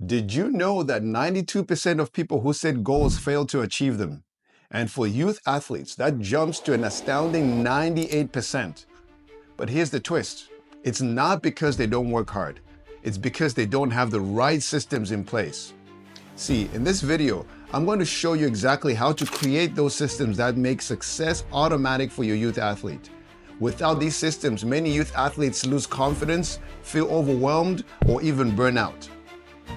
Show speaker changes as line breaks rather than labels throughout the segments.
Did you know that 92% of people who set goals fail to achieve them? And for youth athletes, that jumps to an astounding 98%. But here's the twist. It's not because they don't work hard. It's because they don't have the right systems in place. See, in this video, I'm going to show you exactly how to create those systems that make success automatic for your youth athlete. Without these systems, many youth athletes lose confidence, feel overwhelmed, or even burn out.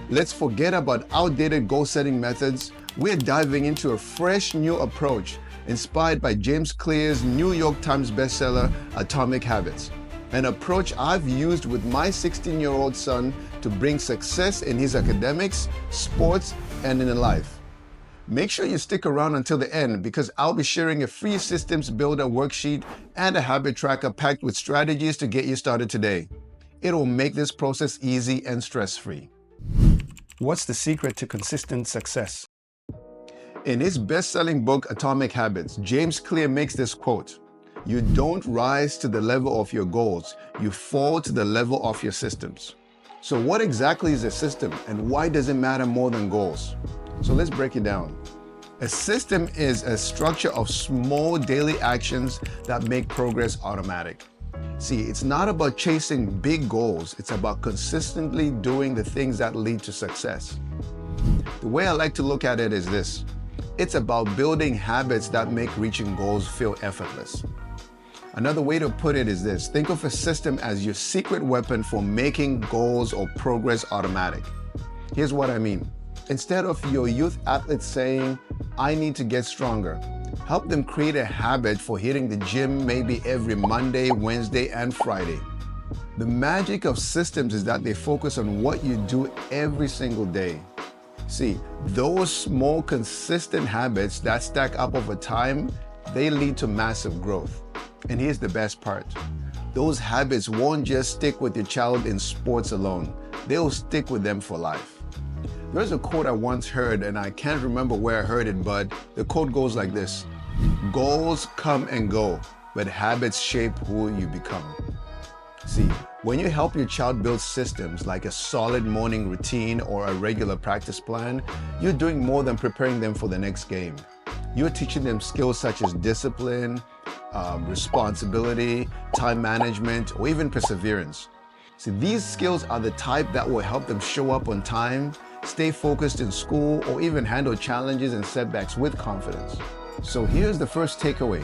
Let's forget about outdated goal-setting methods. We're diving into a fresh new approach inspired by James Clear's New York Times bestseller, Atomic Habits. An approach I've used with my 16-year-old son to bring success in his academics, sports, and in life. Make sure you stick around until the end because I'll be sharing a free systems builder worksheet and a habit tracker packed with strategies to get you started today. It'll make this process easy and stress-free. What's the secret to consistent success? In his best-selling book, Atomic Habits, James Clear makes this quote: "You don't rise to the level of your goals, you fall to the level of your systems." So what exactly is a system and why does it matter more than goals? So let's break it down. A system is a structure of small daily actions that make progress automatic. See, it's not about chasing big goals, it's about consistently doing the things that lead to success. The way I like to look at it is this: it's about building habits that make reaching goals feel effortless. Another way to put it is this: think of a system as your secret weapon for making goals or progress automatic. Here's what I mean. Instead of your youth athletes saying, "I need to get stronger," help them create a habit for hitting the gym maybe every Monday, Wednesday, and Friday. The magic of systems is that they focus on what you do every single day. See, those small, consistent habits that stack up over time, they lead to massive growth. And here's the best part. Those habits won't just stick with your child in sports alone. They'll stick with them for life. There's a quote I once heard, and I can't remember where I heard it, but the quote goes like this: "Goals come and go, but habits shape who you become." See, when you help your child build systems like a solid morning routine or a regular practice plan, you're doing more than preparing them for the next game. You're teaching them skills such as discipline, responsibility, time management, or even perseverance. See, these skills are the type that will help them show up on time, stay focused in school, or even handle challenges and setbacks with confidence. So here's the first takeaway.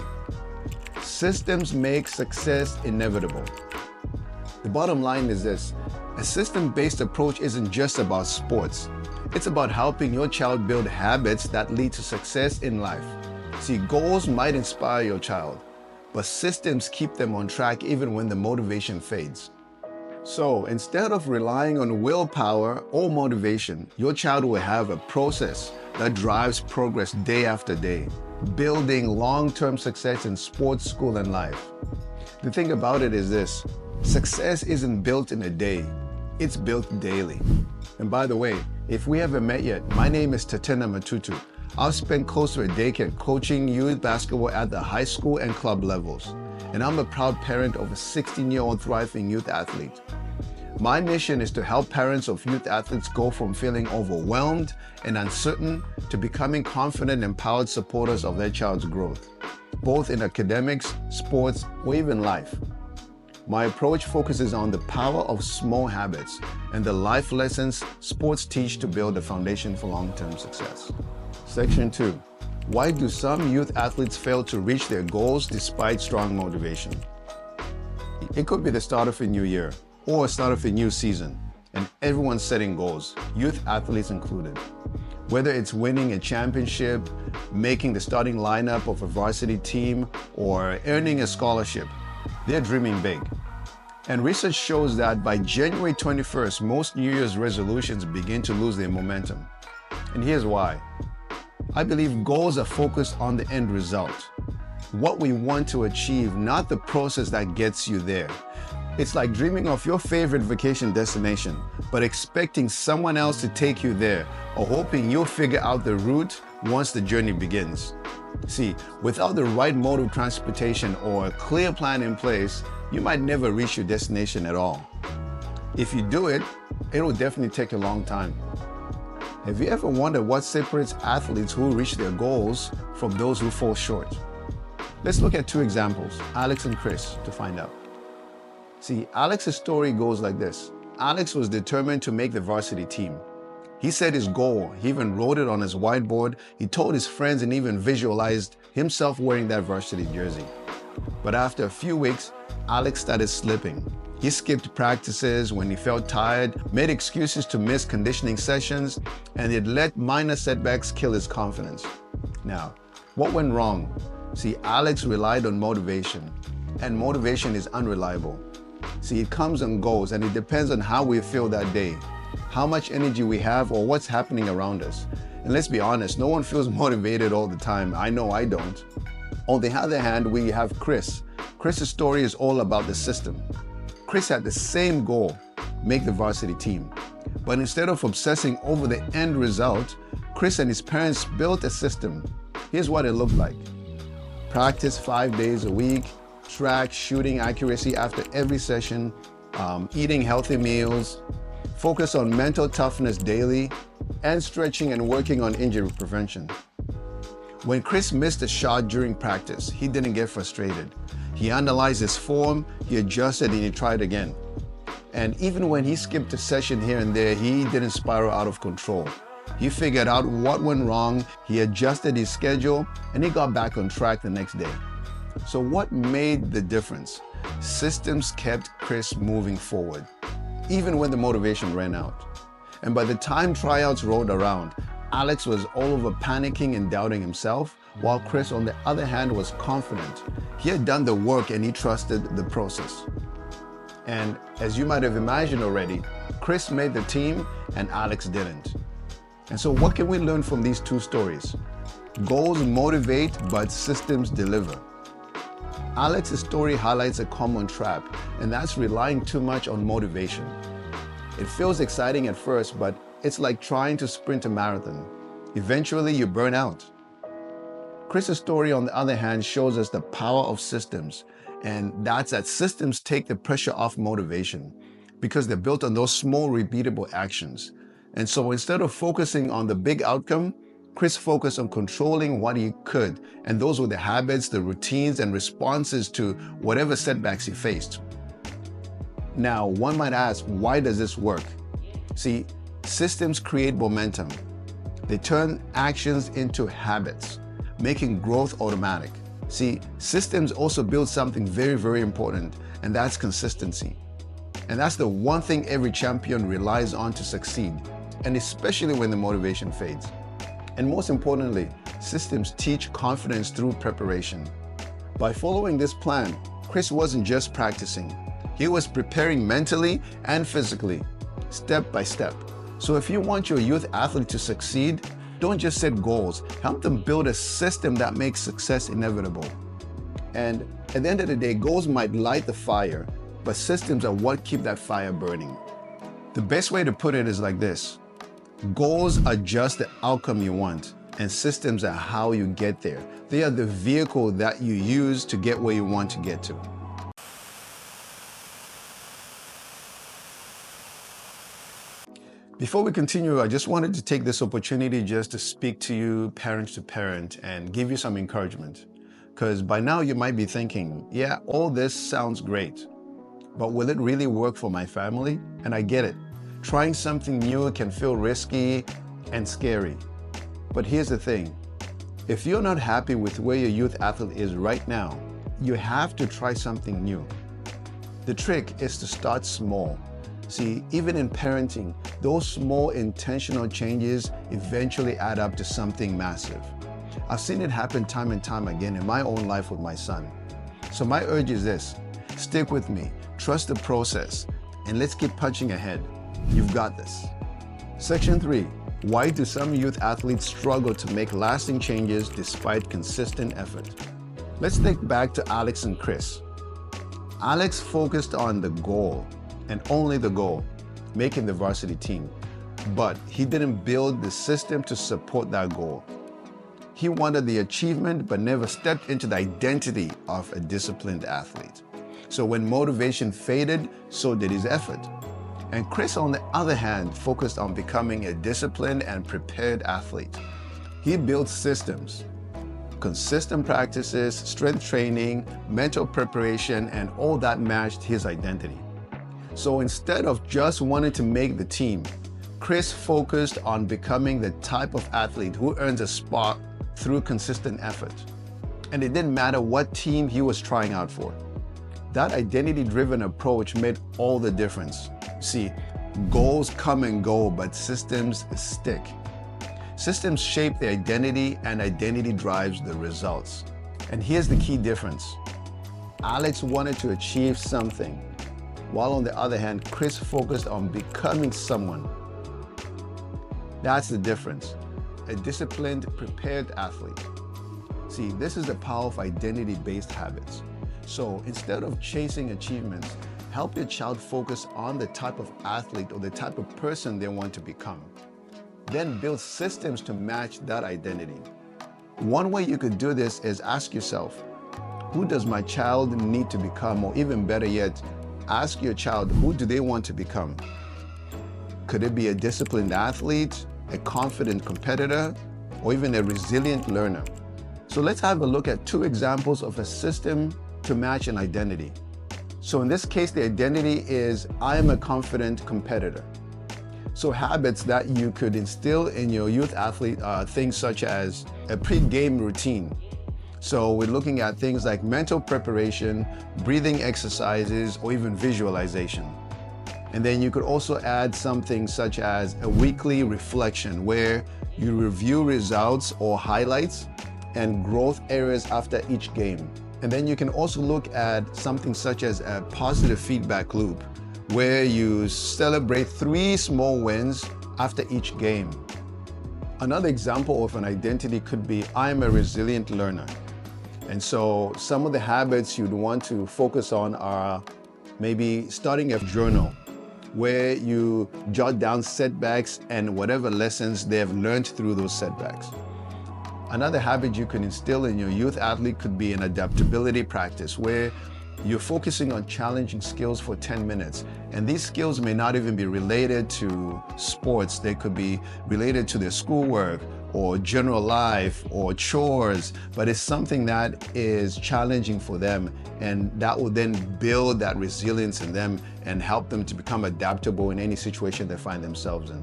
Systems make success inevitable. The bottom line is this: a system-based approach isn't just about sports. It's about helping your child build habits that lead to success in life. See, goals might inspire your child, but systems keep them on track even when the motivation fades. So instead of relying on willpower or motivation, your child will have a process that drives progress day after day, building long-term success in sports, school, and life. The thing about it is this: success isn't built in a day, it's built daily. And by the way, if we haven't met yet, my name is Tatena Matutu. I've spent close to a decade coaching youth basketball at the high school and club levels, and I'm a proud parent of a 16-year-old thriving youth athlete. My mission is to help parents of youth athletes go from feeling overwhelmed and uncertain to becoming confident, empowered supporters of their child's growth, both in academics, sports, or even life. My approach focuses on the power of small habits and the life lessons sports teach to build a foundation for long-term success. Section 2. Why do some youth athletes fail to reach their goals despite strong motivation? It could be the start of a new year or start of a new season, and everyone's setting goals, youth athletes included. Whether it's winning a championship, making the starting lineup of a varsity team, or earning a scholarship, they're dreaming big. And research shows that by January 21st, most New Year's resolutions begin to lose their momentum. And here's why. I believe goals are focused on the end result, what we want to achieve, not the process that gets you there. It's like dreaming of your favorite vacation destination, but expecting someone else to take you there, or hoping you'll figure out the route once the journey begins. See, without the right mode of transportation or a clear plan in place, you might never reach your destination at all. If you do it, it'll definitely take a long time. Have you ever wondered what separates athletes who reach their goals from those who fall short? Let's look at two examples, Alex and Chris, to find out. See, Alex's story goes like this. Alex was determined to make the varsity team. He set his goal, he even wrote it on his whiteboard, he told his friends and even visualized himself wearing that varsity jersey. But after a few weeks, Alex started slipping. He skipped practices when he felt tired, made excuses to miss conditioning sessions, and it let minor setbacks kill his confidence. Now, what went wrong? See, Alex relied on motivation, and motivation is unreliable. See, it comes and goes, and it depends on how we feel that day, how much energy we have, or what's happening around us. And let's be honest, no one feels motivated all the time. I know I don't. On the other hand, we have Chris. Chris's story is all about the system. Chris had the same goal, make the varsity team. But instead of obsessing over the end result, Chris and his parents built a system. Here's what it looked like. Practice 5 days a week, track shooting accuracy after every session, eating healthy meals, focus on mental toughness daily, and stretching and working on injury prevention. When Chris missed a shot during practice, he didn't get frustrated. He analyzed his form, he adjusted, and he tried again. And even when he skipped a session here and there, he didn't spiral out of control. He figured out what went wrong, he adjusted his schedule, and he got back on track the next day. So what made the difference? Systems kept Chris moving forward, even when the motivation ran out. And by the time tryouts rolled around, Alex was all over panicking and doubting himself, while Chris, on the other hand, was confident. He had done the work and he trusted the process. And as you might have imagined already, Chris made the team and Alex didn't. And so what can we learn from these two stories? Goals motivate, but systems deliver. Alex's story highlights a common trap, and that's relying too much on motivation. It feels exciting at first, but it's like trying to sprint a marathon. Eventually, you burn out. Chris's story, on the other hand, shows us the power of systems, and that's that systems take the pressure off motivation because they're built on those small, repeatable actions. And so instead of focusing on the big outcome, Chris focused on controlling what he could, and those were the habits, the routines, and responses to whatever setbacks he faced. Now, one might ask, why does this work? See, systems create momentum. They turn actions into habits, making growth automatic. See, systems also build something very, very important, and that's consistency. And that's the one thing every champion relies on to succeed, and especially when the motivation fades. And most importantly, systems teach confidence through preparation. By following this plan, Chris wasn't just practicing. He was preparing mentally and physically, step by step. So if you want your youth athlete to succeed, don't just set goals, help them build a system that makes success inevitable. And at the end of the day, goals might light the fire, but systems are what keep that fire burning. The best way to put it is like this. Goals are just the outcome you want, and systems are how you get there. They are the vehicle that you use to get where you want to get to. Before we continue, I just wanted to take this opportunity just to speak to you parent to parent and give you some encouragement. Because by now you might be thinking, yeah, all this sounds great, but will it really work for my family? And I get it. Trying something new can feel risky and scary. But here's the thing. If you're not happy with where your youth athlete is right now, you have to try something new. The trick is to start small. See, even in parenting, those small intentional changes eventually add up to something massive. I've seen it happen time and time again in my own life with my son. So my urge is this: stick with me, trust the process, and let's keep punching ahead. You've got this. Section 3. Why do some youth athletes struggle to make lasting changes despite consistent effort? Let's think back to Alex and Chris. Alex focused on the goal, and only the goal, making the varsity team. But he didn't build the system to support that goal. He wanted the achievement, but never stepped into the identity of a disciplined athlete. So when motivation faded, so did his effort. And Chris, on the other hand, focused on becoming a disciplined and prepared athlete. He built systems, consistent practices, strength training, mental preparation, and all that matched his identity. So instead of just wanting to make the team, Chris focused on becoming the type of athlete who earns a spot through consistent effort. And it didn't matter what team he was trying out for. That identity-driven approach made all the difference. See, goals come and go, but systems stick. Systems shape the identity, and identity drives the results. And here's the key difference. Alex wanted to achieve something, while on the other hand, Chris focused on becoming someone. That's the difference. A disciplined, prepared athlete. See, this is the power of identity-based habits. So instead of chasing achievements, help your child focus on the type of athlete or the type of person they want to become. Then build systems to match that identity. One way you could do this is ask yourself, who does my child need to become? Or even better yet, ask your child, who do they want to become? Could it be a disciplined athlete, a confident competitor, or even a resilient learner? So let's have a look at 2 examples of a system to match an identity. So in this case, the identity is, I am a confident competitor. So habits that you could instill in your youth athlete are things such as a pre-game routine. So we're looking at things like mental preparation, breathing exercises, or even visualization. And then you could also add something such as a weekly reflection where you review results or highlights and growth areas after each game. And then you can also look at something such as a positive feedback loop where you celebrate 3 small wins after each game. Another example of an identity could be, I am a resilient learner. And so some of the habits you'd want to focus on are maybe starting a journal where you jot down setbacks and whatever lessons they have learned through those setbacks. Another habit you can instill in your youth athlete could be an adaptability practice where you're focusing on challenging skills for 10 minutes. And these skills may not even be related to sports. They could be related to their schoolwork or general life or chores, but it's something that is challenging for them. And that will then build that resilience in them and help them to become adaptable in any situation they find themselves in.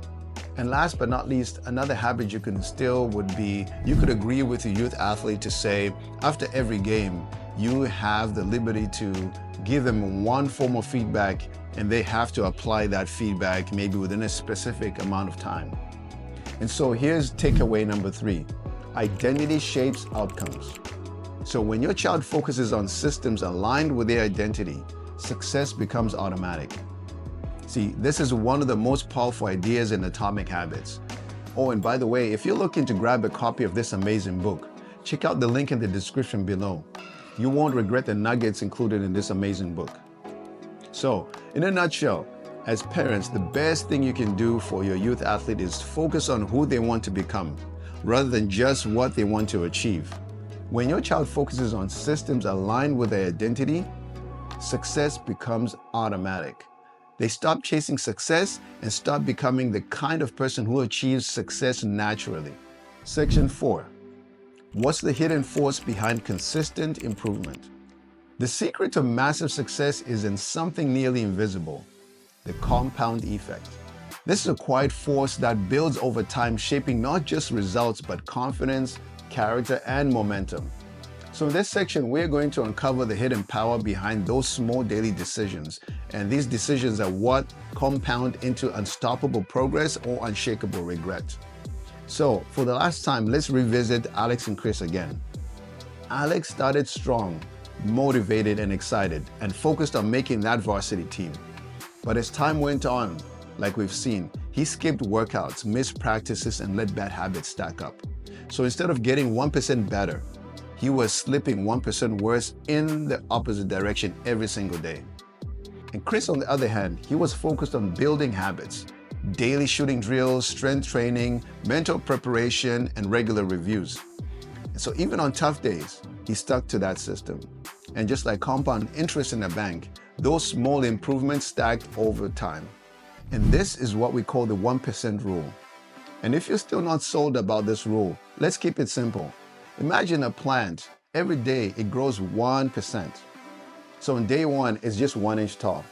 And last but not least, another habit you can instill would be, you could agree with your youth athlete to say, after every game, you have the liberty to give them one form of feedback and they have to apply that feedback maybe within a specific amount of time. And so here's takeaway number 3. Identity shapes outcomes. So when your child focuses on systems aligned with their identity, success becomes automatic. See, this is one of the most powerful ideas in Atomic Habits. Oh, and by the way, if you're looking to grab a copy of this amazing book, check out the link in the description below. You won't regret the nuggets included in this amazing book. So, in a nutshell, as parents, the best thing you can do for your youth athlete is focus on who they want to become, rather than just what they want to achieve. When your child focuses on systems aligned with their identity, success becomes automatic. They stop chasing success and start becoming the kind of person who achieves success naturally. Section 4. What's the hidden force behind consistent improvement? The secret to massive success is in something nearly invisible, the compound effect. This is a quiet force that builds over time, shaping not just results, but confidence, character, and momentum. So in this section, we're going to uncover the hidden power behind those small daily decisions. And these decisions are what compound into unstoppable progress or unshakable regret. So for the last time, let's revisit Alex and Chris again. Alex started strong, motivated and excited, and focused on making that varsity team. But as time went on, like we've seen, he skipped workouts, missed practices, and let bad habits stack up. So instead of getting 1% better, he was slipping 1% worse in the opposite direction every single day. And Chris, on the other hand, he was focused on building habits, daily shooting drills, strength training, mental preparation, and regular reviews. And so even on tough days, he stuck to that system. And just like compound interest in a bank, those small improvements stacked over time. And this is what we call the 1% rule. And if you're still not sold about this rule, let's keep it simple. Imagine a plant. Every day it grows 1%. So on day 1, it's just 1 inch tall.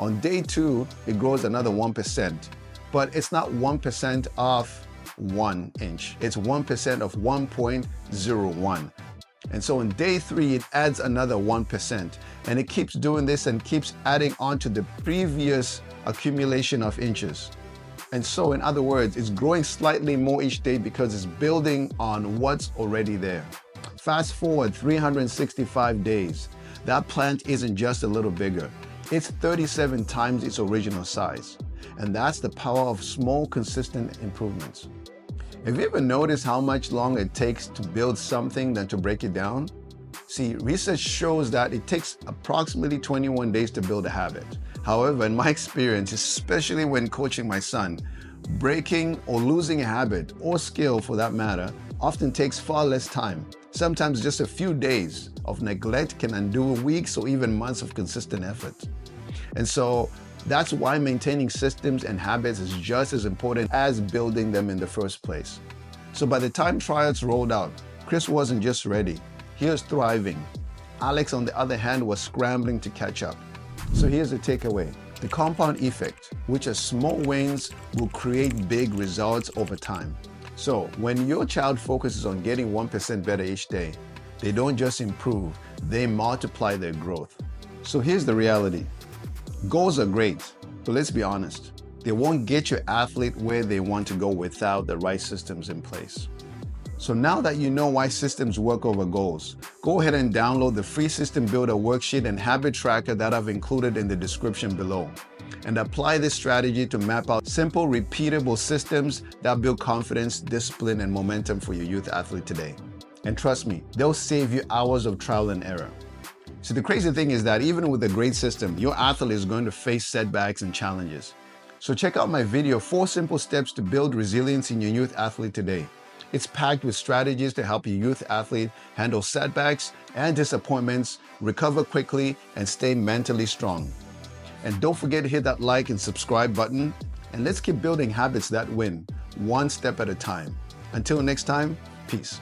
On day 2, it grows another 1%. But it's not 1% of 1 inch. It's 1% of 1.01. And so on day 3, it adds another 1%. And it keeps doing this and keeps adding on to the previous accumulation of inches. And so, in other words, it's growing slightly more each day because it's building on what's already there. Fast forward 365 days. That plant isn't just a little bigger. It's 37 times its original size. And that's the power of small, consistent improvements. Have you ever noticed how much longer it takes to build something than to break it down? See, research shows that it takes approximately 21 days to build a habit. However, in my experience, especially when coaching my son, breaking or losing a habit, or skill for that matter, often takes far less time. Sometimes just a few days of neglect can undo weeks or even months of consistent effort. And so that's why maintaining systems and habits is just as important as building them in the first place. So by the time tryouts rolled out, Chris wasn't just ready, he was thriving. Alex, on the other hand, was scrambling to catch up. So here's the takeaway. The compound effect, which is small wins, will create big results over time. So when your child focuses on getting 1% better each day, they don't just improve, they multiply their growth. So here's the reality. Goals are great, but let's be honest. They won't get your athlete where they want to go without the right systems in place. So now that you know why systems work over goals, go ahead and download the free System Builder worksheet and habit tracker that I've included in the description below. And apply this strategy to map out simple, repeatable systems that build confidence, discipline, and momentum for your youth athlete today. And trust me, they'll save you hours of trial and error. So the crazy thing is that even with a great system, your athlete is going to face setbacks and challenges. So check out my video, 4 Simple Steps to Build Resilience in Your Youth Athlete Today. It's packed with strategies to help your youth athlete handle setbacks and disappointments, recover quickly, and stay mentally strong. And don't forget to hit that like and subscribe button, and let's keep building habits that win, one step at a time. Until next time, peace.